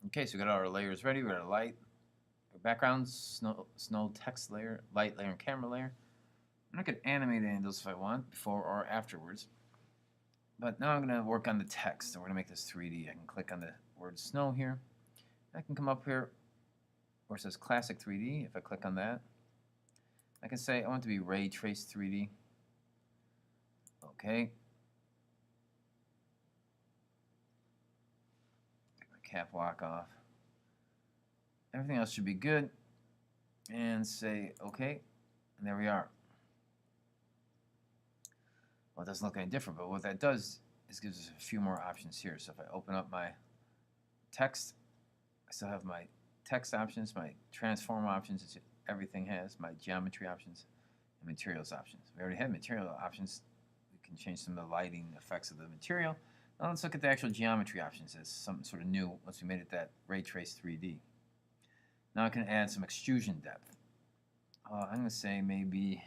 Okay, so we got our layers ready. We got our light, our background, snow text layer, light layer, and camera layer. I'm not going to animate any of those if I want, before or afterwards. But now I'm going to work on the text, and we're going to make this 3D. I can click on the word snow here. I can come up here where it says Classic 3D. If I click on that, I can say I want it to be Ray Trace 3D. Okay. Take my cap lock off. Everything else should be good. And say OK. And there we are. Well, it doesn't look any different, but what that does is gives us a few more options here. So if I open up my text, I still have my text options, my transform options, which everything has, my geometry options, and materials options. We already had material options. We can change some of the lighting effects of the material. Now let's look at the actual geometry options as something sort of new once we made it that Ray Trace 3D. Now I can add some extrusion depth. I'm going to say maybe,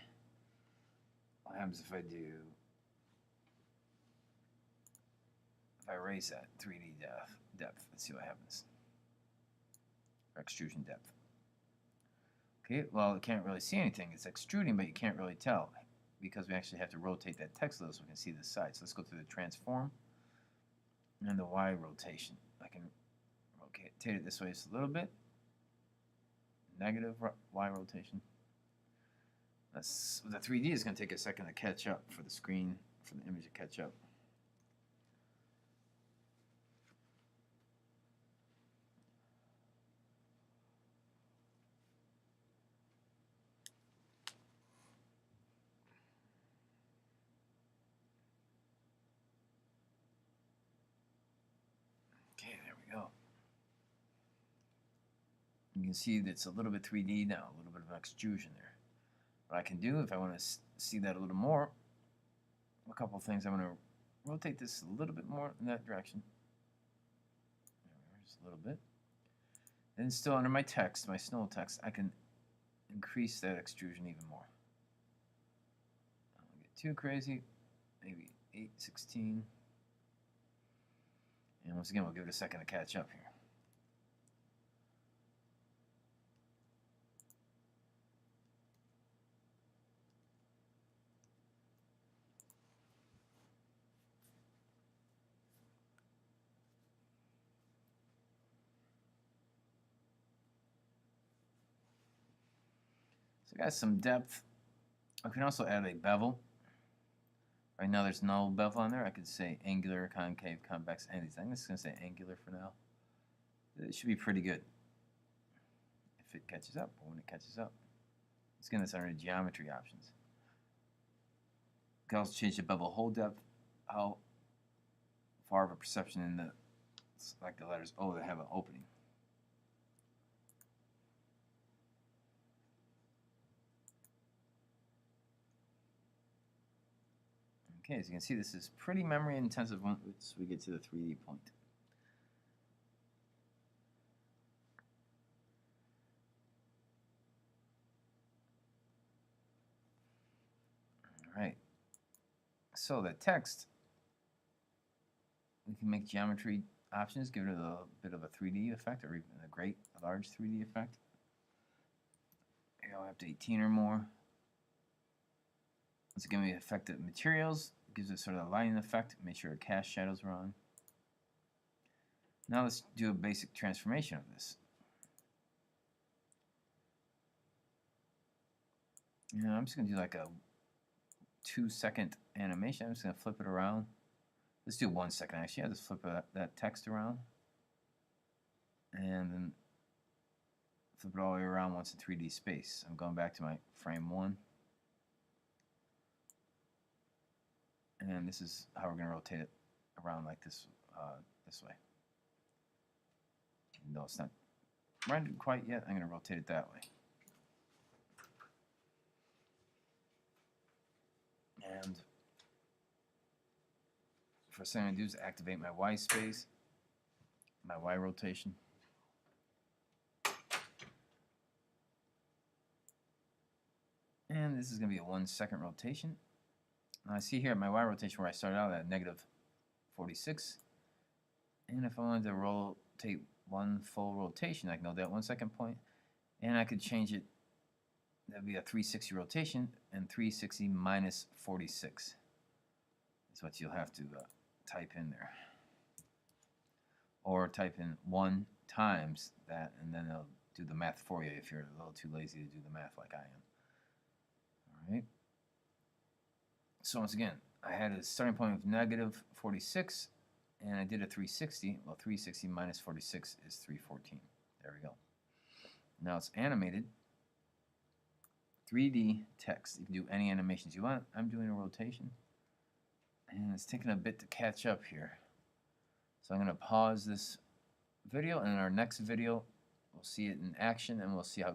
what happens if I raise that 3D depth? Let's see what happens. Or extrusion depth. Okay, well, it can't really see anything. It's extruding, but you can't really tell because we actually have to rotate that text a little so we can see the side. So let's go through the transform and the Y rotation. I can rotate it this way just a little bit. Negative Y rotation. The 3D is going to take a second to catch up for the screen, for the image to catch up. Okay, there we go. You can see that it's a little bit 3D now, a little bit of extrusion there. What I can do, if I want to see that a little more, a couple of things. I'm going to rotate this a little bit more in that direction. Just a little bit. And still under my text, my snow text, I can increase that extrusion even more. I don't get too crazy. Maybe 8/16. And once again, we'll give it a second to catch up here. So I got some depth. I can also add a bevel. Right now there's no bevel on there. I could say angular, concave, convex, anything. I'm just going to say angular for now. It should be pretty good if it catches up, or when it catches up. It's going to under geometry options. You can also change the bevel hole depth, how far of a perception in the, like the letters O that have an opening. Okay, as you can see, this is pretty memory intensive once we get to the 3D point. All right. So the text, we can make geometry options, give it a bit of a 3D effect, or even a large 3D effect. Here I'll have to 18 or more. Once again, we affect the materials. It gives it sort of a lighting effect. Make sure our cast shadows are on. Now let's do a basic transformation of this. I'm just going to do like a 2-second animation. I'm just going to flip it around. Let's do 1 second actually. I'll just flip that text around. And then flip it all the way around once in 3D space. I'm going back to my frame 1. And this is how we're going to rotate it around like this, this way. Even though it's not rendered quite yet, I'm going to rotate it that way. And first thing I'm going to do is activate my Y space, my Y rotation. And this is going to be a 1 second rotation. Now I see here at my Y rotation where I started out at -46. And if I wanted to rotate one full rotation. I can go that 1 second point, and I could change it. That'd be a 360 rotation, and 360 minus 46 is what you'll have to type in there. Or type in 1 times that, and then it'll do the math for you if you're a little too lazy to do the math like I am. All right. So once again, I had a starting point of negative 46, and I did a 360. Well, 360 minus 46 is 314. There we go. Now it's animated 3D text. You can do any animations you want. I'm doing a rotation, and it's taking a bit to catch up here. So I'm going to pause this video, and in our next video, we'll see it in action, and we'll see how